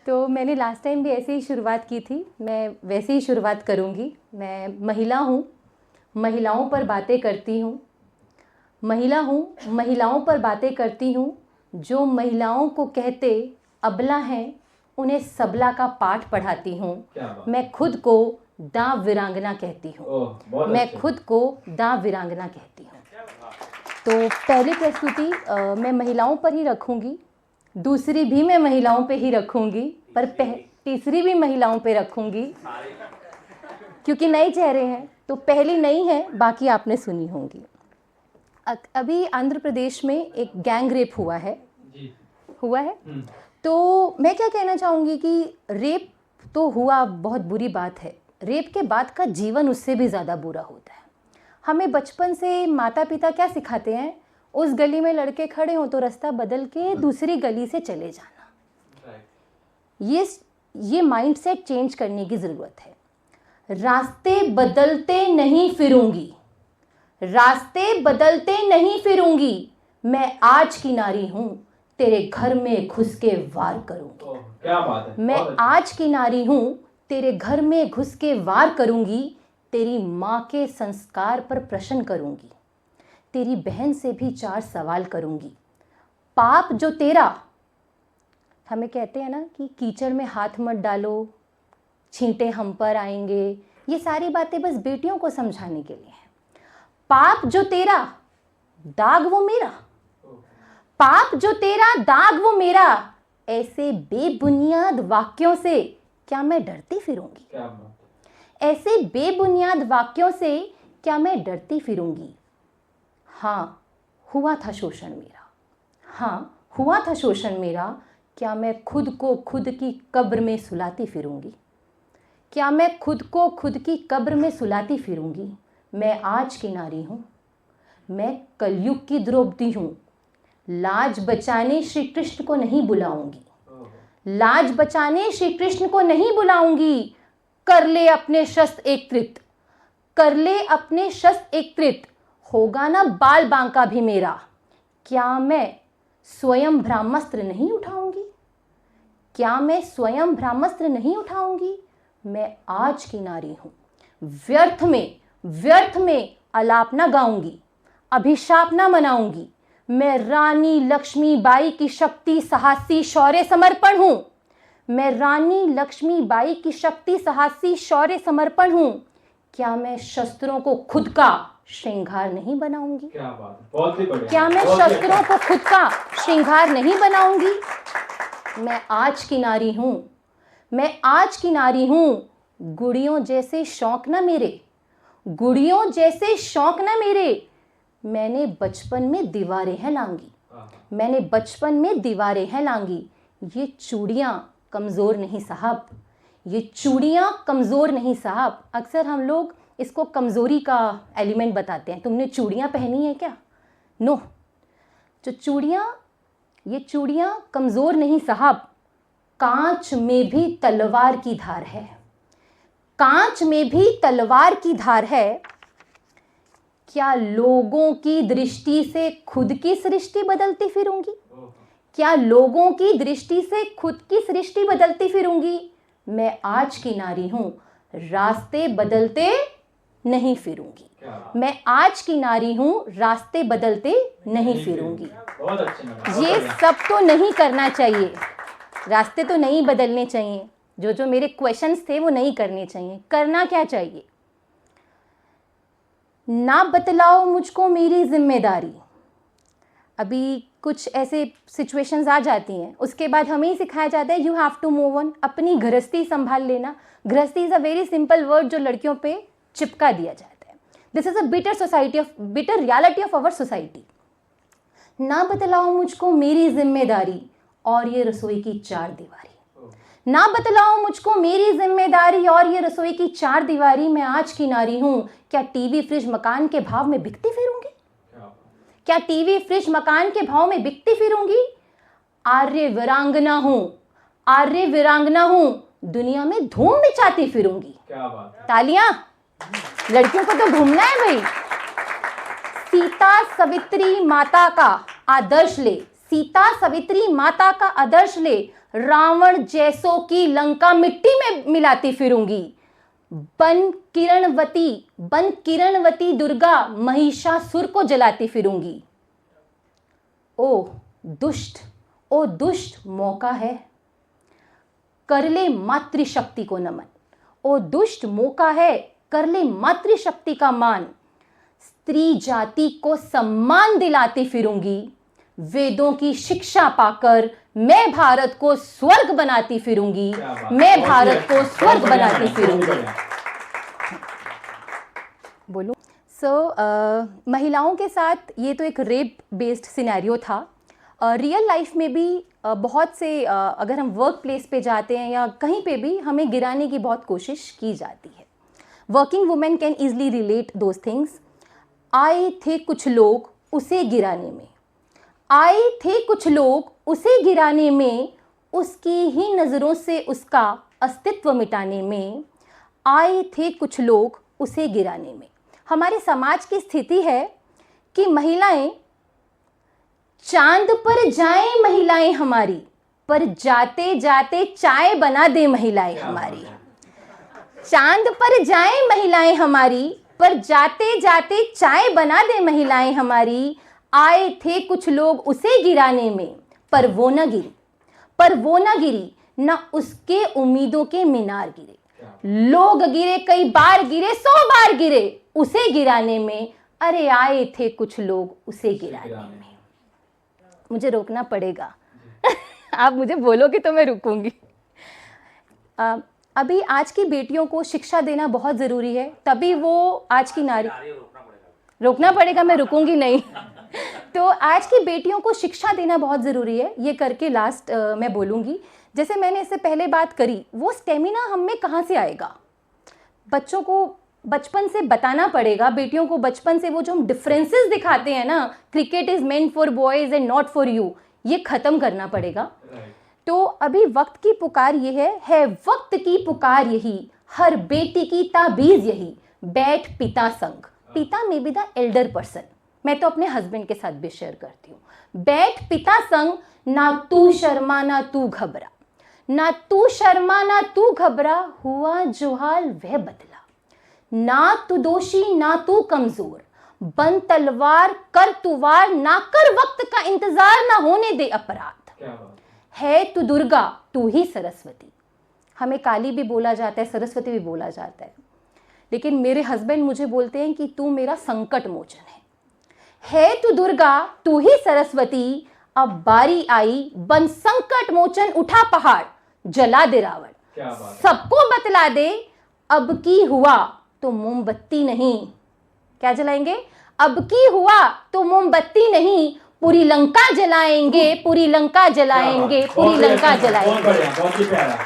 तो मैंने last time भी ऐसे ही शुरुआत की थी, मैं वैसे ही शुरुआत करूँगी। मैं महिला हूँ, महिलाओं पर बातें करती हूँ। महिला हूँ, महिलाओं पर बातें करती हूँ। जो महिलाओं को कहते अबला हैं, उन्हें सबला का पाठ पढ़ाती हूँ। मैं खुद को दाँ वीरांगना कहती हूँ। मैं खुद को दाँ वीरांगना कहती हूँ। तो पहली प्रस्तुति मैं महिलाओं पर ही रखूँगी, दूसरी भी मैं महिलाओं पे ही रखूँगी, पर तीसरी भी महिलाओं पे रखूँगी, क्योंकि नए चेहरे हैं। तो पहली नई है, बाकी आपने सुनी होंगी। अभी आंध्र प्रदेश में एक गैंग रेप हुआ है। तो मैं क्या कहना चाहूँगी कि रेप तो हुआ, बहुत बुरी बात है। रेप के बाद का जीवन उससे भी ज़्यादा बुरा होता है। हमें बचपन से माता पिता क्या सिखाते हैं, उस गली में लड़के खड़े हों तो रास्ता बदल के दूसरी गली से चले जाना। ये माइंडसेट चेंज करने की ज़रूरत है। रास्ते बदलते नहीं फिरूंगी, रास्ते बदलते नहीं फिरूंगी। मैं आज की नारी हूं, तेरे घर में घुस के वार करूंगी। क्या बात है। मैं आज की नारी हूं, तेरे घर में घुस के वार करूंगी। तेरी माँ के संस्कार पर प्रश्न करूंगी। तेरी बहन से भी 4 सवाल करूंगी। पाप जो तेरा, हमें कहते हैं ना कि कीचड़ में हाथ मत डालो, छींटे हम पर आएंगे। ये सारी बातें बस बेटियों को समझाने के लिए हैं। पाप जो तेरा, दाग वो मेरा। पाप जो तेरा, दाग वो मेरा। ऐसे बेबुनियाद वाक्यों से क्या मैं डरती फिरूंगी? ऐसे बेबुनियाद वाक्यों से क्या मैं डरती फिरूंगी? हाँ, हुआ था शोषण मेरा। हाँ, हुआ था शोषण मेरा। क्या मैं खुद को खुद की कब्र में सुलाती फिरूंगी? क्या मैं खुद को खुद की कब्र में सुलाती फिरूंगी? मैं आज की नारी हूँ, मैं कलयुग की द्रौपदी हूँ। लाज बचाने श्री कृष्ण को नहीं बुलाऊंगी, लाज बचाने श्री कृष्ण को नहीं बुलाऊंगी। कर ले अपने शस्त्र एकत्रित, कर ले अपने शस्त्र एकत्रित। होगा ना बाल बांका भी मेरा। क्या मैं स्वयं ब्रह्मास्त्र नहीं उठाऊंगी? क्या मैं स्वयं ब्रह्मास्त्र नहीं उठाऊंगी? मैं आज की नारी हूं, व्यर्थ में अलाप ना गाऊंगी, अभिशाप ना मनाऊंगी। मैं रानी लक्ष्मीबाई की शक्ति, साहसी, शौर्य, समर्पण हूं। मैं रानी लक्ष्मीबाई की शक्ति, साहसी, शौर्य, समर्पण हूं। क्या मैं शस्त्रों को खुद का श्रृंगार नहीं बनाऊंगी? क्या बात है, बहुत ही बढ़िया। क्या मैं शस्त्रों को खुद का श्रृंगार नहीं बनाऊंगी? मैं आज की नारी हूं, मैं आज की नारी हूं। गुड़ियों जैसे शौक ना मेरे, गुड़ियों जैसे शौक ना मेरे। मैंने बचपन में दीवारें हैं लांगी, मैंने बचपन में दीवारें हैं लांगी। ये चूड़ियाँ कमज़ोर नहीं साहब, ये चूड़ियाँ कमज़ोर नहीं साहब। अक्सर हम लोग इसको कमज़ोरी का एलिमेंट बताते हैं। तुमने चूड़ियाँ पहनी है क्या? नो, जो चूड़ियाँ, ये चूड़ियाँ कमज़ोर नहीं साहब। कांच में भी तलवार की धार है, कांच में भी तलवार की धार है। क्या लोगों की दृष्टि से खुद की सृष्टि बदलती फिरूंगी? क्या लोगों की दृष्टि से खुद की सृष्टि बदलती फिरूंगी? मैं आज की नारी हूं, रास्ते बदलते नहीं फिरूंगी। मैं आज की नारी हूं, रास्ते बदलते नहीं फिरूंगी। ये सब तो नहीं करना चाहिए, रास्ते तो नहीं बदलने चाहिए। जो मेरे क्वेश्चंस थे वो नहीं करने चाहिए। करना क्या चाहिए? ना बतलाओ मुझको मेरी जिम्मेदारी। अभी कुछ ऐसे सिचुएशंस आ जाती हैं, उसके बाद हमें ही सिखाया जाता है you have to move on, अपनी गृहस्थी संभाल लेना। गृहस्थी is a very simple word जो लड़कियों पे चिपका दिया जाता है। This is a bitter reality of our society. ना बतलाओ मुझको मेरी जिम्मेदारी और ये रसोई की 4 दीवारी। ना बतलाओ मुझको मेरी जिम्मेदारी और ये रसोई की 4 दीवारी। मैं आज की नारी हूं, क्या टीवी फ्रिज मकान के भाव में बिकती फिरूंगी? क्या टीवी फ्रिज मकान के भाव में बिकती फिरूंगी? आर्य वीरांगना हूं, आर्य वीरांगना हूं, दुनिया में धूम मचाती फिरूंगी। क्या बात है। तालियां, लड़कियों को तो घूमना है भाई। सीता सवित्री माता का आदर्श ले, सीता सवित्री माता का आदर्श ले। रावण जैसों की लंका मिट्टी में मिलाती फिरूंगी। बन किरणवती दुर्गा महिषासुर को जलाती फिरूंगी। ओ दुष्ट मौका है, कर ले मातृशक्ति को नमन। ओ दुष्ट मौका है, कर ले मातृशक्ति का मान। स्त्री जाति को सम्मान दिलाती फिरूंगी। वेदों की शिक्षा पाकर मैं भारत को स्वर्ग बनाती फिरूंगी। मैं भारत को स्वर्ग बनाती फिरूंगी। बोलो। महिलाओं के साथ ये तो एक रेप बेस्ड सिनेरियो था। रियल लाइफ में भी बहुत से अगर हम वर्क प्लेस पे जाते हैं या कहीं पे भी हमें गिराने की बहुत कोशिश की जाती है। Working women can easily relate those things. आए थे कुछ लोग उसे गिराने में, आए थे कुछ लोग उसे गिराने में, उसकी ही नज़रों से उसका अस्तित्व मिटाने में। आए थे कुछ लोग उसे गिराने में। हमारे समाज की स्थिति है कि महिलाएं चांद पर जाएं महिलाएं हमारी, पर जाते जाते चाय बना दे महिलाएं हमारी। चांद पर जाएं महिलाएं हमारी, पर जाते जाते चाय बना दे महिलाएं हमारी। आए थे कुछ लोग उसे गिराने में, पर वो न गिरी, न उसके उम्मीदों के मीनार गिरे। लोग गिरे, कई बार गिरे, 100 बार गिरे उसे गिराने में। अरे आए थे कुछ लोग उसे गिराने में। मुझे रोकना पड़ेगा। आप मुझे बोलोगे तो मैं रुकूंगी। अभी आज की बेटियों को शिक्षा देना बहुत ज़रूरी है, तभी वो आज की नारी। रोकना पड़ेगा, मैं रुकूंगी नहीं। तो आज की बेटियों को शिक्षा देना बहुत ज़रूरी है। ये करके लास्ट मैं बोलूँगी, जैसे मैंने इससे पहले बात करी, वो स्टेमिना हम में कहाँ से आएगा? बच्चों को बचपन से बताना पड़ेगा। बेटियों को बचपन से वो जो हम डिफरेंसेस दिखाते हैं ना, cricket is meant for boys and not for you, ये ख़त्म करना पड़ेगा। तो अभी वक्त की पुकार ये है वक्त की पुकार यही, हर बेटी की ताबीज़ यही, बैठ पिता संग। पिता में भी द एल्डर पर्सन। मैं तो अपने हस्बैंड के साथ भी शेयर करती हूँ। बैठ पिता संग, ना तू शर्मा ना तू घबरा, ना तू शर्मा ना तू घबरा, हुआ जो हाल वह बदला। ना तू दोषी ना तू कमजोर, बन तलवार कर तू वार, ना कर वक्त का इंतजार, ना होने दे अपराध। है तू दुर्गा तू ही सरस्वती। हमें काली भी बोला जाता है, सरस्वती भी बोला जाता है, लेकिन मेरे हस्बैंड मुझे बोलते हैं कि तू मेरा संकट मोचन है तू दुर्गा तू ही सरस्वती। अब बारी आई बन संकट मोचन, उठा पहाड़ जला दे रावण। सबको बतला दे अब की हुआ तो मोमबत्ती नहीं। क्या जलाएंगे? अब की हुआ तो मोमबत्ती नहीं, पूरी लंका जलाएंगे, पूरी लंका जलाएंगे, पूरी लंका जलाएंगे। बहुत बढ़िया, बहुत ही प्यारा।